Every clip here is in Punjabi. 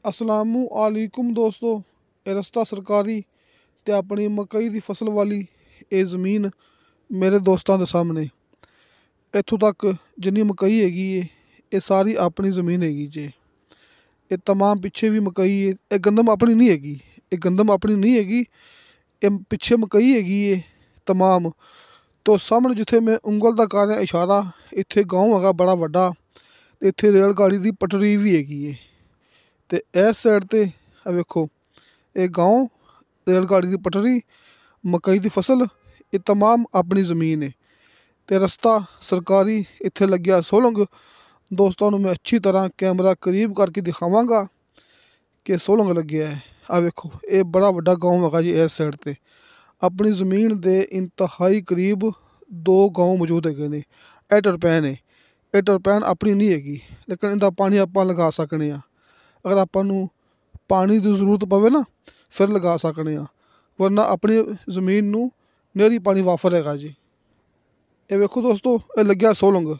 ਅਸਲਾਮੁ ਅਲੈकुम ਦੋਸਤੋ। ਇਹ ਰਸਤਾ ਸਰਕਾਰੀ ਤੇ ਆਪਣੀ ਮਕਈ ਦੀ ਫਸਲ ਵਾਲੀ ਇਹ ਜ਼ਮੀਨ ਮੇਰੇ ਦੋਸਤਾਂ ਦੇ ਸਾਹਮਣੇ। ਇੱਥੋਂ ਤੱਕ ਜਿੰਨੀ ਮਕਈ ਹੈਗੀ ਏ ਇਹ ਸਾਰੀ ਆਪਣੀ ਜ਼ਮੀਨ ਹੈਗੀ ਜੇ। ਇਹ ਤਮਾਮ ਪਿੱਛੇ ਵੀ ਮਕਈ ਏ। ਇਹ ਗੰਦਮ ਆਪਣੀ ਨਹੀਂ ਹੈਗੀ, ਇਹ ਗੰਦਮ ਆਪਣੀ ਨਹੀਂ ਹੈਗੀ, ਇਹ ਪਿੱਛੇ ਮਕਈ ਹੈਗੀ ਏ ਤਮਾਮ। ਤੋ ਸਾਹਮਣੇ ਜਿੱਥੇ ਮੈਂ ਉਂਗਲ ਦਾ ਕਰ ਰਿਹਾ ਇਸ਼ਾਰਾ, ਇੱਥੇ ਗਾँव ਹੈਗਾ ਬੜਾ ਵੱਡਾ, ਤੇ ਇੱਥੇ ਰੇਲ ਗਾੜੀ ਦੀ ਪਟੜੀ ਵੀ ਹੈਗੀ ਏ। ਤੇ ਇਸ ਸਾਈਡ ਤੇ ਇਹ ਵੇਖੋ, ਇਹ ਗਾँव, ਰੇਲ ਗਾੜੀ ਦੀ ਪਟੜੀ, ਮਕਈ ਦੀ ਫਸਲ, ਇਹ ਤਮਾਮ ਆਪਣੀ ਜ਼ਮੀਨ ਹੈ। ਤੇ ਰਸਤਾ ਸਰਕਾਰੀ ਇੱਥੇ ਲੱਗਿਆ ਸੋਲੰਗ। ਦੋਸਤਾਂ ਨੂੰ ਮੈਂ ਅੱਛੀ ਤਰ੍ਹਾਂ ਕੈਮਰਾ ਕਰੀਬ ਕਰਕੇ ਦਿਖਾਵਾਂਗਾ ਕਿ ਸੋਲੰਗ ਲੱਗਿਆ ਹੈ। ਆ ਵੇਖੋ, ਇਹ ਬੜਾ ਵੱਡਾ ਗਾँव ਹੈਗਾ ਜੀ। ਇਸ ਸਾਈਡ ਤੇ ਆਪਣੀ ਜ਼ਮੀਨ ਦੇ ਇੰਤਹਾਈ ਕਰੀਬ ਦੋ ਗਾँव ਮੌਜੂਦ ਹੈਗੇ ਨੇ। ਇਹ ਟਰਪੈਨ ਹੈ, ਇਹ ਟਰਪੈਨ ਆਪਣੀ ਨਹੀਂ ਹੈਗੀ, ਲੇਕਿਨ ਇਹਦਾ ਪਾਣੀ ਆਪਾਂ ਲਗਾ ਸਕਦੇ ਹਾਂ। ਅਗਰ ਆਪਾਂ ਨੂੰ ਪਾਣੀ ਦੀ ਜ਼ਰੂਰਤ ਪਵੇ ਨਾ ਫਿਰ ਲਗਾ ਸਕਦੇ ਹਾਂ, ਵਰਨਾ ਆਪਣੀ ਜ਼ਮੀਨ ਨੂੰ ਨਹਿਰੀ ਪਾਣੀ ਵਾਫਰ ਹੈਗਾ ਜੀ। ਇਹ ਵੇਖੋ ਦੋਸਤੋ, ਇਹ ਲੱਗਿਆ ਸੋਲੰਗ।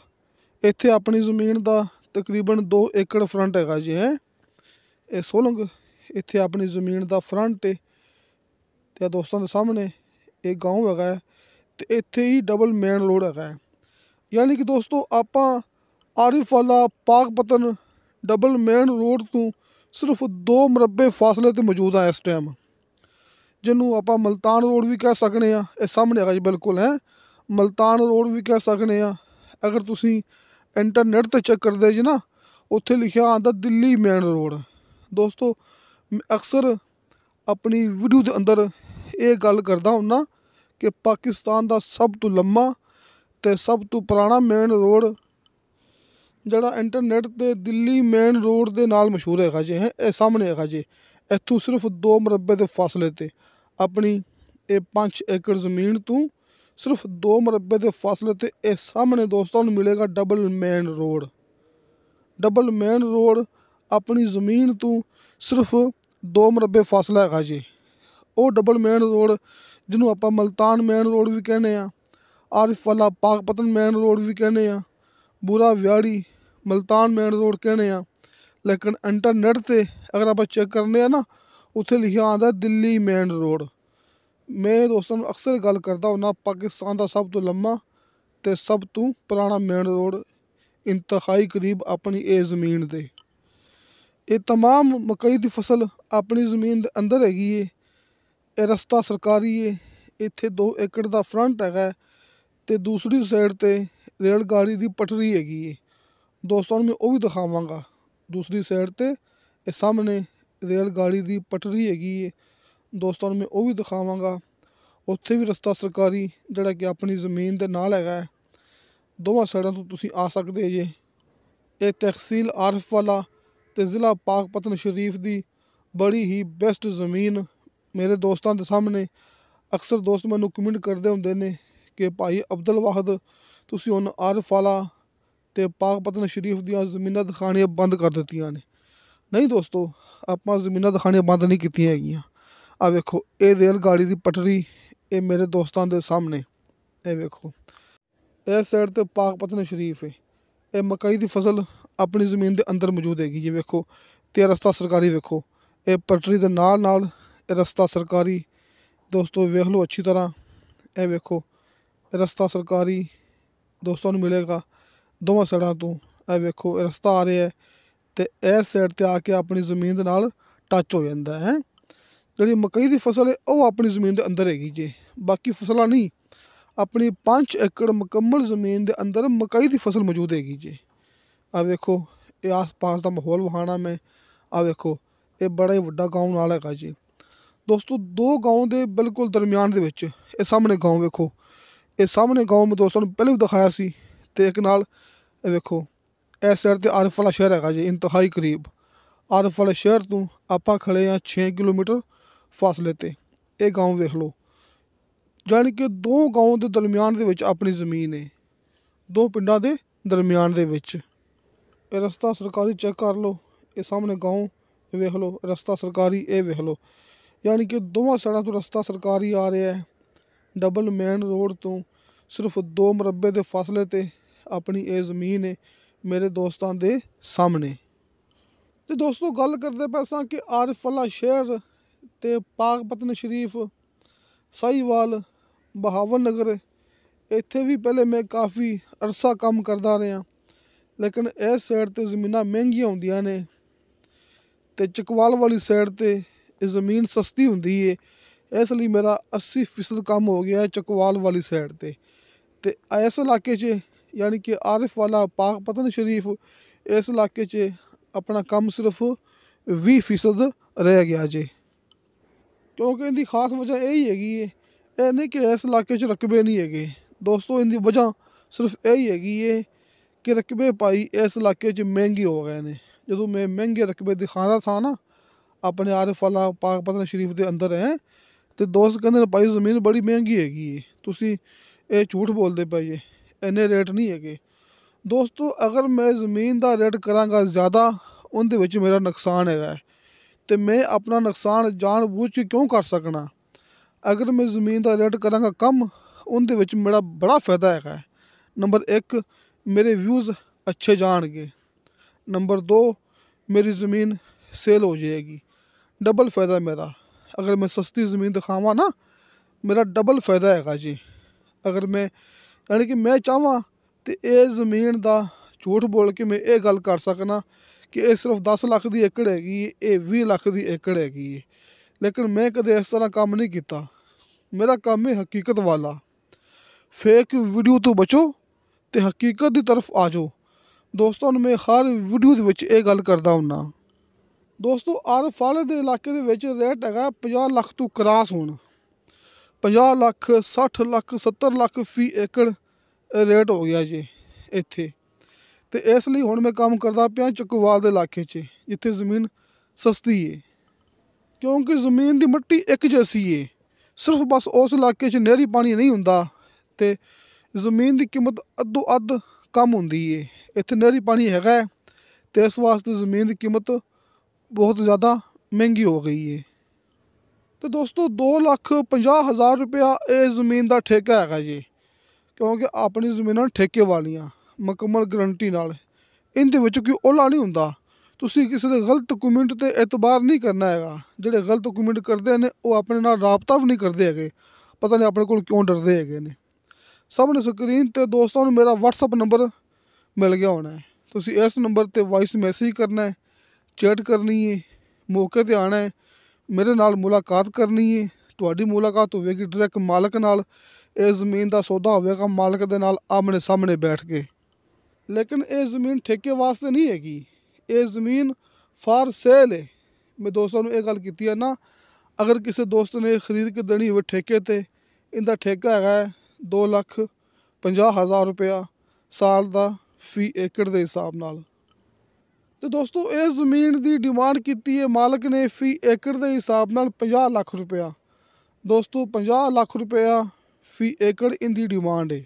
ਇੱਥੇ ਆਪਣੀ ਜ਼ਮੀਨ ਦਾ ਤਕਰੀਬਨ 2 ਏਕੜ ਫਰੰਟ ਹੈਗਾ ਜੀ। ਇਹ ਸੋਲੰਗ ਇੱਥੇ ਆਪਣੀ ਜ਼ਮੀਨ ਦਾ ਫਰੰਟ ਹੈ। ਤੇ ਦੋਸਤਾਂ ਦੇ ਸਾਹਮਣੇ ਇਹ ਗਾँव ਹੈਗਾ ਹੈ, ਤੇ ਇੱਥੇ ਹੀ ਡਬਲ ਮੇਨ ਰੋਡ ਹੈਗਾ ਹੈ। ਯਾਨੀ ਕਿ ਦੋਸਤੋ, ਆਪਾਂ ਆਰਿਫ ਵਾਲਾ ਪਾਕਪਤਨ ਡਬਲ ਮੇਨ ਰੋਡ ਤੋਂ ਸਿਰਫ 2 ਮੁਰੱਬੇ ਫਾਸਲੇ 'ਤੇ ਮੌਜੂਦ ਆ ਇਸ ਟਾਈਮ, ਜਿਹਨੂੰ ਆਪਾਂ ਮਲਤਾਨ ਰੋਡ ਵੀ ਕਹਿ ਸਕਦੇ ਹਾਂ। ਇਹ ਸਾਹਮਣੇ ਹੈਗਾ ਜੀ ਬਿਲਕੁਲ, ਮਲਤਾਨ ਰੋਡ ਵੀ ਕਹਿ ਸਕਦੇ ਹਾਂ। ਅਗਰ ਤੁਸੀਂ ਇੰਟਰਨੈਟ 'ਤੇ ਚੈੱਕ ਕਰਦੇ ਜੀ ਨਾ, ਉੱਥੇ ਲਿਖਿਆ ਆਉਂਦਾ ਦਿੱਲੀ ਮੇਨ ਰੋਡ। ਦੋਸਤੋ, ਅਕਸਰ ਆਪਣੀ ਵੀਡੀਓ ਦੇ ਅੰਦਰ ਇਹ ਗੱਲ ਕਰਦਾ ਹੁੰਦਾ ਕਿ ਪਾਕਿਸਤਾਨ ਦਾ ਸਭ ਤੋਂ ਲੰਮਾ ਅਤੇ ਸਭ ਤੋਂ ਪੁਰਾਣਾ ਮੇਨ ਰੋਡ ਜਿਹੜਾ ਇੰਟਰਨੈਟ 'ਤੇ ਦਿੱਲੀ ਮੇਨ ਰੋਡ ਦੇ ਨਾਲ ਮਸ਼ਹੂਰ ਹੈਗਾ ਜੀ। ਇਹ ਸਾਹਮਣੇ ਹੈਗਾ ਜੀ। ਇੱਥੋਂ ਸਿਰਫ 2 ਮੁਰੱਬੇ ਦੇ ਫਾਸਲੇ 'ਤੇ ਆਪਣੀ ਇਹ 5 ਏਕੜ ਜ਼ਮੀਨ ਤੋਂ ਸਿਰਫ 2 ਮੁਰੱਬੇ ਦੇ ਫਾਸਲੇ 'ਤੇ ਇਹ ਸਾਹਮਣੇ ਦੋਸਤਾਂ ਨੂੰ ਮਿਲੇਗਾ double main road. Double main road ਆਪਣੀ ਜ਼ਮੀਨ ਤੋਂ ਸਿਰਫ 2 ਮੁਰੱਬੇ ਫਾਸਲਾ ਹੈਗਾ ਜੀ। ਉਹ ਡਬਲ ਮੇਨ ਰੋਡ ਜਿਹਨੂੰ ਆਪਾਂ ਮਲਤਾਨ ਮੇਨ ਰੋਡ ਵੀ ਕਹਿੰਦੇ ਹਾਂ, ਆਰਿਫ ਵਾਲਾ ਪਾਕਪਤਨ ਮੇਨ ਰੋਡ ਵੀ ਕਹਿੰਦੇ ਹਾਂ, ਬੂਰਾ ਵਿਆੜੀ ਮਲਤਾਨ ਮੇਨ ਰੋਡ ਕਹਿੰਦੇ ਹਾਂ। ਲੇਕਿਨ ਇੰਟਰਨੈਟ 'ਤੇ ਅਗਰ ਆਪਾਂ ਚੈੱਕ ਕਰਨੇ ਆ ਨਾ, ਉੱਥੇ ਲਿਖਿਆ ਆਉਂਦਾ ਦਿੱਲੀ ਮੇਨ ਰੋਡ। ਮੈਂ ਦੋਸਤਾਂ ਨੂੰ ਅਕਸਰ ਗੱਲ ਕਰਦਾ ਹੁੰਦਾ, ਪਾਕਿਸਤਾਨ ਦਾ ਸਭ ਤੋਂ ਲੰਮਾ ਅਤੇ ਸਭ ਤੋਂ ਪੁਰਾਣਾ ਮੇਨ ਰੋਡ ਇੰਤਹਾਈ ਕਰੀਬ ਆਪਣੀ ਇਹ ਜ਼ਮੀਨ ਦੇ। ਇਹ ਤਮਾਮ ਮਕਈ ਦੀ ਫਸਲ ਆਪਣੀ ਜ਼ਮੀਨ ਦੇ ਅੰਦਰ ਹੈਗੀ ਏ। ਇਹ ਰਸਤਾ ਸਰਕਾਰੀ ਏ। ਇੱਥੇ 2 ਏਕੜ ਦਾ ਫਰੰਟ ਹੈਗਾ, ਅਤੇ ਦੂਸਰੀ ਸਾਈਡ 'ਤੇ ਰੇਲ ਗਾੜੀ ਦੀ ਪਟੜੀ ਹੈਗੀ ਏ। ਦੋਸਤਾਂ ਨੂੰ ਮੈਂ ਉਹ ਵੀ ਦਿਖਾਵਾਂਗਾ। ਦੂਸਰੀ ਸਾਈਡ 'ਤੇ ਇਹ ਸਾਹਮਣੇ ਰੇਲ ਗਾੜੀ ਦੀ ਪਟੜੀ ਹੈਗੀ ਏ। ਦੋਸਤਾਂ ਨੂੰ ਮੈਂ ਉਹ ਵੀ ਦਿਖਾਵਾਂਗਾ। ਉੱਥੇ ਵੀ ਰਸਤਾ ਸਰਕਾਰੀ ਜਿਹੜਾ ਕਿ ਆਪਣੀ ਜ਼ਮੀਨ ਦੇ ਨਾਲ ਹੈਗਾ। ਦੋਵਾਂ ਸਾਈਡਾਂ ਤੋਂ ਤੁਸੀਂ ਆ ਸਕਦੇ ਜੇ। ਇਹ ਤਹਿਸੀਲ ਆਰਿਫ ਵਾਲਾ ਅਤੇ ਜ਼ਿਲ੍ਹਾ ਪਾਕਪਤਨ ਸ਼ਰੀਫ ਦੀ ਬੜੀ ਹੀ ਬੈਸਟ ਜ਼ਮੀਨ ਮੇਰੇ ਦੋਸਤਾਂ ਦੇ ਸਾਹਮਣੇ। ਅਕਸਰ ਦੋਸਤ ਮੈਨੂੰ ਕਮੈਂਟ ਕਰਦੇ ਹੁੰਦੇ ਨੇ ਕਿ ਭਾਈ ਅਬਦੁਲ ਵਾਹਦ, ਤੁਸੀਂ ਹੁਣ ਆਰਿਫ ਵਾਲਾ ਅਤੇ ਪਾਕਪਤਨ ਸ਼ਰੀਫ ਦੀਆਂ ਜ਼ਮੀਨਾਂ ਦਿਖਾਉਣੀਆਂ ਬੰਦ ਕਰ ਦਿੱਤੀਆਂ ਨੇ। ਨਹੀਂ ਦੋਸਤੋ, ਆਪਾਂ ਜ਼ਮੀਨਾਂ ਦਿਖਾਉਣੀਆਂ ਬੰਦ ਨਹੀਂ ਕੀਤੀਆਂ ਹੈਗੀਆਂ। ਆਹ ਵੇਖੋ, ਇਹ ਰੇਲ ਗਾੜੀ ਦੀ ਪਟੜੀ, ਇਹ ਮੇਰੇ ਦੋਸਤਾਂ ਦੇ ਸਾਹਮਣੇ। ਇਹ ਵੇਖੋ, ਇਸ ਸਾਈਡ 'ਤੇ ਪਾਕਪਤਨ ਸ਼ਰੀਫ ਹੈ। ਇਹ ਮਕਈ ਦੀ ਫਸਲ ਆਪਣੀ ਜ਼ਮੀਨ ਦੇ ਅੰਦਰ ਮੌਜੂਦ ਹੈਗੀ ਜੀ। ਵੇਖੋ, ਅਤੇ ਰਸਤਾ ਸਰਕਾਰੀ ਵੇਖੋ, ਇਹ ਪਟੜੀ ਦੇ ਨਾਲ ਨਾਲ ਇਹ ਰਸਤਾ ਸਰਕਾਰੀ। ਦੋਸਤੋ ਵੇਖ ਲਓ ਅੱਛੀ ਤਰ੍ਹਾਂ। ਇਹ ਵੇਖੋ, ਰਸਤਾ ਸਰਕਾਰੀ ਦੋਸਤਾਂ ਨੂੰ ਮਿਲੇਗਾ ਦੋਵਾਂ ਸਾਈਡਾਂ ਤੋਂ। ਇਹ ਵੇਖੋ, ਇਹ ਰਸਤਾ ਆ ਰਿਹਾ ਅਤੇ ਇਸ ਸਾਈਡ 'ਤੇ ਆ ਕੇ ਆਪਣੀ ਜ਼ਮੀਨ ਦੇ ਨਾਲ ਟੱਚ ਹੋ ਜਾਂਦਾ ਹੈ। ਜਿਹੜੀ ਮਕਈ ਦੀ ਫਸਲ ਹੈ ਉਹ ਆਪਣੀ ਜ਼ਮੀਨ ਦੇ ਅੰਦਰ ਹੈਗੀ ਜੀ, ਬਾਕੀ ਫਸਲਾਂ ਨਹੀਂ। ਆਪਣੀ 5 ਏਕੜ ਮੁਕੰਮਲ ਜ਼ਮੀਨ ਦੇ ਅੰਦਰ ਮਕਈ ਦੀ ਫਸਲ ਮੌਜੂਦ ਹੈਗੀ ਜੀ। ਆਹ ਵੇਖੋ, ਇਹ ਆਸ ਪਾਸ ਦਾ ਮਾਹੌਲ ਵਿਖਾਉਣਾ ਮੈਂ। ਆਹ ਵੇਖੋ, ਇਹ ਬੜਾ ਹੀ ਵੱਡਾ ਗਾँव ਨਾਲ ਹੈਗਾ ਜੀ। ਦੋਸਤੋ 2 ਗਾँव ਦੇ ਬਿਲਕੁਲ ਦਰਮਿਆਨ ਦੇ ਵਿੱਚ ਇਹ ਸਾਹਮਣੇ ਗਾँव ਵੇਖੋ। ਇਹ ਸਾਹਮਣੇ ਗਾँव ਮੈਂ ਦੋਸਤਾਂ ਨੂੰ ਪਹਿਲੇ ਵੀ ਦਿਖਾਇਆ ਸੀ। ਅਤੇ ਇੱਕ ਨਾਲ ਇਹ ਵੇਖੋ, ਇਸ ਸਾਈਡ 'ਤੇ ਆਰਿਫ ਵਾਲਾ ਸ਼ਹਿਰ ਹੈਗਾ ਜੀ ਇੰਤਹਾਈ ਕਰੀਬ। ਆਰਿਫ ਵਾਲੇ ਸ਼ਹਿਰ ਤੋਂ ਆਪਾਂ ਖੜ੍ਹੇ ਹਾਂ 6 ਕਿਲੋਮੀਟਰ ਫਾਸਲੇ 'ਤੇ। ਇਹ ਗਾँव ਵੇਖ ਲਓ, ਜਾਣੀ ਕਿ 2 ਗਾँव ਦੇ ਦਰਮਿਆਨ ਦੇ ਵਿੱਚ ਆਪਣੀ ਜ਼ਮੀਨ ਹੈ, 2 ਪਿੰਡਾਂ ਦੇ ਦਰਮਿਆਨ ਦੇ ਵਿੱਚ। ਇਹ ਰਸਤਾ ਸਰਕਾਰੀ ਚੈੱਕ ਕਰ ਲਓ। ਇਹ ਸਾਹਮਣੇ ਗਾँव ਵੇਖ ਲਓ, ਰਸਤਾ ਸਰਕਾਰੀ ਇਹ ਵੇਖ ਲਓ। ਯਾਨੀ ਕਿ ਦੋਵਾਂ ਸਾਈਡਾਂ ਤੋਂ ਰਸਤਾ ਸਰਕਾਰੀ ਆ ਰਿਹਾ ਹੈ। ਡਬਲ ਮੇਨ ਰੋਡ ਤੋਂ ਸਿਰਫ 2 ਮੁਰੱਬੇ ਦੇ ਫਾਸਲੇ 'ਤੇ ਆਪਣੀ ਇਹ ਜ਼ਮੀਨ ਹੈ ਮੇਰੇ ਦੋਸਤਾਂ ਦੇ ਸਾਹਮਣੇ। ਤੇ ਦੋਸਤੋ ਗੱਲ ਕਰਦੇ ਪਏ ਸਾਂ ਕਿ ਆਰਿਫ ਵਾਲਾ ਸ਼ਹਿਰ ਤੇ ਪਾਕਪਤਨ ਸ਼ਰੀਫ, ਸਾਹੀਵਾਲ, ਬਹਾਵਲ ਨਗਰ, ਇੱਥੇ ਵੀ ਪਹਿਲੇ ਮੈਂ ਕਾਫੀ ਅਰਸਾ ਕੰਮ ਕਰਦਾ ਰਿਹਾ, ਲੇਕਿਨ ਇਸ ਸਾਈਡ 'ਤੇ ਜ਼ਮੀਨਾਂ ਮਹਿੰਗੀਆਂ ਹੁੰਦੀਆਂ ਨੇ ਅਤੇ ਚਕਵਾਲ ਵਾਲੀ ਸਾਈਡ 'ਤੇ ਇਹ ਜ਼ਮੀਨ ਸਸਤੀ ਹੁੰਦੀ ਹੈ। ਇਸ ਲਈ ਮੇਰਾ 80% ਕੰਮ ਹੋ ਗਿਆ ਚਕਵਾਲ ਵਾਲੀ ਸਾਈਡ 'ਤੇ ਅਤੇ ਇਸ ਇਲਾਕੇ 'ਚ ਯਾਨੀ ਕਿ ਆਰਿਫ ਵਾਲਾ, ਪਾਕਪਤਨ ਸ਼ਰੀਫ, ਇਸ ਇਲਾਕੇ 'ਚ ਆਪਣਾ ਕੰਮ ਸਿਰਫ 20% ਰਹਿ ਗਿਆ ਜੇ। ਕਿਉਂਕਿ ਇਹਦੀ ਖਾਸ ਵਜ੍ਹਾ ਇਹੀ ਹੈਗੀ ਹੈ, ਇਹ ਨਹੀਂ ਕਿ ਇਸ ਇਲਾਕੇ 'ਚ ਰਕਬੇ ਨਹੀਂ ਹੈਗੇ ਦੋਸਤੋ, ਇਹਦੀ ਵਜ੍ਹਾ ਸਿਰਫ ਇਹੀ ਹੈਗੀ ਹੈ ਕਿ ਰਕਬੇ ਭਾਈ ਇਸ ਇਲਾਕੇ 'ਚ ਮਹਿੰਗੇ ਹੋ ਗਏ ਨੇ। ਜਦੋਂ ਮੈਂ ਮਹਿੰਗੇ ਰਕਬੇ ਦਿਖਾਉਂਦਾ ਸਾਂ ਨਾ ਆਪਣੇ ਆਰਿਫ ਵਾਲਾ, ਪਾਕਪਤਨ ਸ਼ਰੀਫ ਦੇ ਅੰਦਰ ਹੈ, ਅਤੇ ਦੋਸਤ ਕਹਿੰਦੇ ਨੇ ਭਾਈ ਜ਼ਮੀਨ ਬੜੀ ਮਹਿੰਗੀ ਹੈਗੀ ਹੈ, ਤੁਸੀਂ ਇਹ ਝੂਠ ਬੋਲਦੇ ਪਏ ਜੇ, ਇੰਨੇ ਰੇਟ ਨਹੀਂ ਹੈਗੇ। ਦੋਸਤੋ ਅਗਰ ਮੈਂ ਜ਼ਮੀਨ ਦਾ ਰੇਟ ਕਰਾਂਗਾ ਜ਼ਿਆਦਾ, ਉਹਦੇ ਵਿੱਚ ਮੇਰਾ ਨੁਕਸਾਨ ਹੈਗਾ ਅਤੇ ਮੈਂ ਆਪਣਾ ਨੁਕਸਾਨ ਜਾਣ ਬੁੱਝ ਕੇ ਕਿਉਂ ਕਰ ਸਕਣਾ। ਅਗਰ ਮੈਂ ਜ਼ਮੀਨ ਦਾ ਰੇਟ ਕਰਾਂਗਾ ਕਮ, ਉਹਦੇ ਵਿੱਚ ਮੇਰਾ ਬੜਾ ਫਾਇਦਾ ਹੈਗਾ। ਨੰਬਰ 1 ਮੇਰੇ ਵਿਊਜ਼ ਅੱਛੇ ਜਾਣਗੇ, ਨੰਬਰ 2 ਮੇਰੀ ਜ਼ਮੀਨ ਸੇਲ ਹੋ ਜਾਏਗੀ, ਡਬਲ ਫਾਇਦਾ ਮੇਰਾ। ਅਗਰ ਮੈਂ ਸਸਤੀ ਜ਼ਮੀਨ ਦਿਖਾਵਾਂ ਨਾ, ਮੇਰਾ ਡਬਲ ਫਾਇਦਾ ਹੈਗਾ ਜੀ। ਅਗਰ ਮੈਂ ਯਾਨੀ ਕਿ ਮੈਂ ਚਾਹਵਾਂ ਤਾਂ ਇਹ ਜ਼ਮੀਨ ਦਾ ਝੂਠ ਬੋਲ ਕੇ ਮੈਂ ਇਹ ਗੱਲ ਕਰ ਸਕਦਾ ਕਿ ਇਹ ਸਿਰਫ 10 ਲੱਖ ਦੀ ਏਕੜ ਹੈਗੀ ਹੈ, ਇਹ 20 ਲੱਖ ਦੀ ਏਕੜ ਹੈਗੀ ਹੈ, ਲੇਕਿਨ ਮੈਂ ਕਦੇ ਇਸ ਤਰ੍ਹਾਂ ਕੰਮ ਨਹੀਂ ਕੀਤਾ। ਮੇਰਾ ਕੰਮ ਹੈ ਹਕੀਕਤ ਵਾਲਾ। ਫੇਕ ਵੀਡੀਓ ਤੋਂ ਬਚੋ ਅਤੇ ਹਕੀਕਤ ਦੀ ਤਰਫ ਆ ਜਾਓ। ਦੋਸਤੋ ਨੂੰ ਮੈਂ ਹਰ ਵੀਡੀਓ ਦੇ ਵਿੱਚ ਇਹ ਗੱਲ ਕਰਦਾ ਹੁੰਦਾ। ਦੋਸਤੋ ਆਰਿਫ ਵਾਲੇ ਦੇ ਇਲਾਕੇ ਦੇ ਵਿੱਚ ਰੇਟ ਹੈਗਾ 50 ਲੱਖ ਤੋਂ ਕਰਾਸ ਹੁਣ, 50 ਲੱਖ, 60 ਲੱਖ, 70 ਲੱਖ ਫੀ ਏਕੜ ਰੇਟ ਹੋ ਗਿਆ ਜੀ ਇੱਥੇ। ਅਤੇ ਇਸ ਲਈ ਹੁਣ ਮੈਂ ਕੰਮ ਕਰਦਾ ਪਿਆ ਚਕਵਾਲ ਦੇ ਇਲਾਕੇ 'ਚ, ਜਿੱਥੇ ਜ਼ਮੀਨ ਸਸਤੀ ਹੈ, ਕਿਉਂਕਿ ਜ਼ਮੀਨ ਦੀ ਮਿੱਟੀ ਇੱਕ ਜੈਸੀ ਹੈ। ਸਿਰਫ ਬਸ ਉਸ ਇਲਾਕੇ 'ਚ ਨਹਿਰੀ ਪਾਣੀ ਨਹੀਂ ਹੁੰਦਾ ਅਤੇ ਜ਼ਮੀਨ ਦੀ ਕੀਮਤ ਅੱਧੋ ਅੱਧ ਕਮ ਹੁੰਦੀ ਹੈ। ਇੱਥੇ ਨਹਿਰੀ ਪਾਣੀ ਹੈਗਾ ਅਤੇ ਇਸ ਵਾਸਤੇ ਜ਼ਮੀਨ ਦੀ ਕੀਮਤ ਬਹੁਤ ਜ਼ਿਆਦਾ ਮਹਿੰਗੀ ਹੋ ਗਈ ਹੈ। ਅਤੇ ਦੋਸਤੋ 2,50,000 ਰੁਪਇਆ ਇਹ ਜ਼ਮੀਨ ਦਾ ਠੇਕਾ ਹੈਗਾ ਜੀ, ਕਿਉਂਕਿ ਆਪਣੀ ਜ਼ਮੀਨਾਂ ਠੇਕੇ ਵਾਲੀਆਂ ਮੁਕੰਮਲ ਗਰੰਟੀ ਨਾਲ, ਇਹਦੇ ਵਿੱਚ ਕੋਈ ਓਲਾ ਨਹੀਂ ਹੁੰਦਾ। ਤੁਸੀਂ ਕਿਸੇ ਦੇ ਗਲਤ ਕਮੈਂਟ 'ਤੇ ਇਤਬਾਰ ਨਹੀਂ ਕਰਨਾ ਹੈਗਾ। ਜਿਹੜੇ ਗਲਤ ਕਮੈਂਟ ਕਰਦੇ ਨੇ ਉਹ ਆਪਣੇ ਨਾਲ ਰਾਬਤਾ ਵੀ ਨਹੀਂ ਕਰਦੇ ਹੈਗੇ, ਪਤਾ ਨਹੀਂ ਆਪਣੇ ਕੋਲ ਕਿਉਂ ਡਰਦੇ ਹੈਗੇ ਨੇ। ਸਾਹਮਣੇ ਸਕਰੀਨ 'ਤੇ ਦੋਸਤਾਂ ਨੂੰ ਮੇਰਾ WhatsApp ਨੰਬਰ ਮਿਲ ਗਿਆ ਹੋਣਾ ਹੈ, ਤੁਸੀਂ ਇਸ ਨੰਬਰ 'ਤੇ ਵਾਇਸ ਮੈਸੇਜ ਕਰਨਾ ਹੈ, ਚੈਟ ਕਰਨੀ ਹੈ, ਮੌਕੇ 'ਤੇ ਆਉਣਾ ਹੈ, ਮੇਰੇ ਨਾਲ ਮੁਲਾਕਾਤ ਕਰਨੀ ਹੈ। ਤੁਹਾਡੀ ਮੁਲਾਕਾਤ ਹੋਵੇਗੀ ਡਾਇਰੈਕਟ ਮਾਲਕ ਨਾਲ, ਇਹ ਜ਼ਮੀਨ ਦਾ ਸੌਦਾ ਹੋਵੇਗਾ ਮਾਲਕ ਦੇ ਨਾਲ ਆਮਣੇ ਸਾਹਮਣੇ ਬੈਠ ਕੇ। ਲੇਕਿਨ ਇਹ ਜ਼ਮੀਨ ਠੇਕੇ ਵਾਸਤੇ ਨਹੀਂ ਹੈਗੀ, ਇਹ ਜ਼ਮੀਨ ਫਾਰ ਸੇਲ ਹੈ। ਮੈਂ ਦੋਸਤਾਂ ਨੂੰ ਇਹ ਗੱਲ ਕੀਤੀ ਹੈ ਨਾ, ਅਗਰ ਕਿਸੇ ਦੋਸਤ ਨੇ ਖਰੀਦ ਕੇ ਦੇਣੀ ਹੋਵੇ ਠੇਕੇ 'ਤੇ, ਇਹਦਾ ਠੇਕਾ ਹੈਗਾ 2,50,000 ਰੁਪਇਆ ਸਾਲ ਦਾ ਫੀ ਏਕੜ ਦੇ ਹਿਸਾਬ ਨਾਲ। ਅਤੇ ਦੋਸਤੋ ਇਸ ਜ਼ਮੀਨ ਦੀ ਡਿਮਾਂਡ ਕੀਤੀ ਹੈ ਮਾਲਕ ਨੇ ਫੀ ਏਕੜ ਦੇ ਹਿਸਾਬ ਨਾਲ 50 ਲੱਖ ਰੁਪਇਆ। ਦੋਸਤੋ 50 ਲੱਖ ਰੁਪਇਆ ਫੀ ਏਕੜ ਇਹਦੀ ਡਿਮਾਂਡ ਹੈ।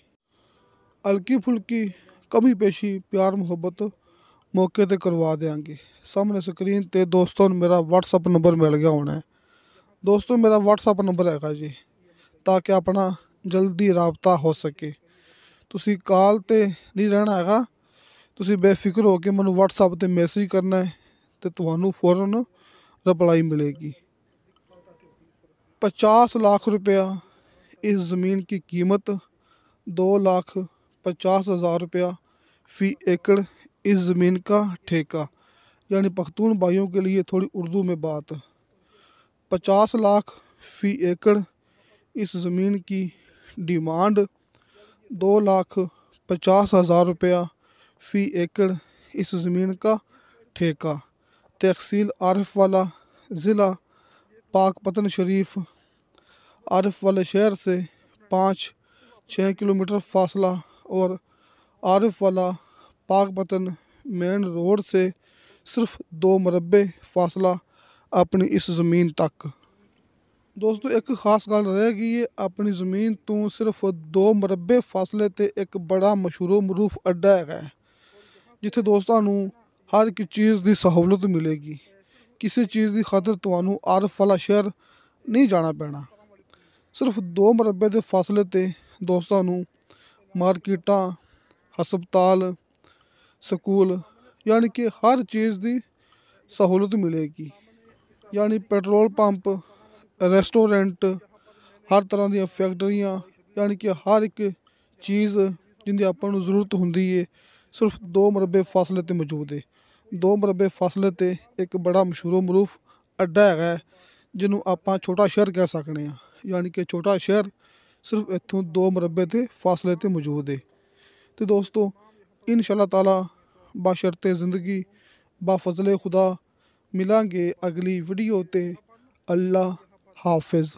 ਹਲਕੀ ਫੁਲਕੀ ਕਮੀ ਪੇਸ਼ੀ, ਪਿਆਰ ਮੁਹੱਬਤ ਮੌਕੇ 'ਤੇ ਕਰਵਾ ਦਿਆਂਗੇ। ਸਾਹਮਣੇ ਸਕਰੀਨ 'ਤੇ ਦੋਸਤੋ ਨੂੰ ਮੇਰਾ WhatsApp ਨੰਬਰ ਮਿਲ ਗਿਆ ਹੋਣਾ ਹੈ। ਦੋਸਤੋ ਮੇਰਾ WhatsApp ਨੰਬਰ ਹੈਗਾ ਜੀ, ਤਾਂ ਕਿ ਆਪਣਾ ਜਲਦੀ ਰਾਬਤਾ ਹੋ ਸਕੇ। ਤੁਸੀਂ ਕਾਲ 'ਤੇ ਨਹੀਂ ਰਹਿਣਾ ਹੈਗਾ, ਤੁਸੀਂ ਬੇਫਿਕਰ ਹੋ ਕੇ ਮੈਨੂੰ WhatsApp 'ਤੇ ਮੈਸੇਜ ਕਰਨਾ ਹੈ ਅਤੇ ਤੁਹਾਨੂੰ फ़ौरन रिप्लाई मिलेगी। 50 लाख रुपया इस ज़मीन की कीमत, 2,50,000 रुपया फ़ी एकड़ इस ज़मीन का ठेका। यानी पख्तून भाइयों के लिए थोड़ी उर्दू में बात, 50 लाख फ़ी एकड़ इस ज़मीन की डिमांड, 2,50,000 रुपया फ़ी एकड़ इस ज़मीन का ठेका। तहसील आरिफ वाला, ज़िला पाकपतन शरीफ। आरिफ वाले शहर से 5-6 किलोमीटर फासला और आरिफ वाला पाकपतन मेन रोड से सिर्फ 2 मुरब्बे फासला अपनी इस ज़मीन तक। दोस्तों एक खास गल रह गई है, अपनी ज़मीन तो सिर्फ 2 मुरब्बे फासले ते एक बड़ा मशहूर मरूफ अड्डा है, जिथे दोस्तों नू हर एक चीज़ की सहूलत मिलेगी। किसी चीज़ की खातर तुहानू आरिफ वाला शहर नहीं जाना पैना। सिर्फ 2 मुरब्बे के फासले ते दोस्तों नू मार्केटां, हस्पताल, स्कूल, यानी कि हर चीज़ की सहूलत मिलेगी। यानी पेट्रोल पंप, रेस्टोरेंट, हर तरह ਦੀਆਂ ਫੈਕਟਰੀਆਂ, यानी कि हर एक चीज़ जिंदी ਆਪਾਂ ਨੂੰ ਜ਼ਰੂਰਤ ਹੁੰਦੀ ਏ ਸਿਰਫ 2 ਮੁਰੱਬੇ ਫਾਸਲੇ ਤੇ ਮੌਜੂਦ ਏ। 2 ਮੁਰੱਬੇ ਫਾਸਲੇ ਤੇ ਇੱਕ ਬੜਾ ਮਸ਼ਹੂਰ ਮਰੂਫ ਅੱਡਾ ਹੈਗਾ ਜਿਹਨੂੰ ਆਪਾਂ ਛੋਟਾ ਸ਼ਹਿਰ ਕਹਿ ਸਕਦੇ ਹਾਂ। यानी कि ਛੋਟਾ ਸ਼ਹਿਰ ਸਿਰਫ ਇੱਥੋਂ 2 ਮੁਰੱਬੇ ਤੇ ਫਾਸਲੇ ਤੇ ਮੌਜੂਦ ਏ। ਤੇ ਦੋਸਤੋ इंशाअल्लाह ताला बशर्ते ज़िंदगी बाफजले खुदा मिलांगे अगली वीडियो ते। अल्लाह हाफिज़।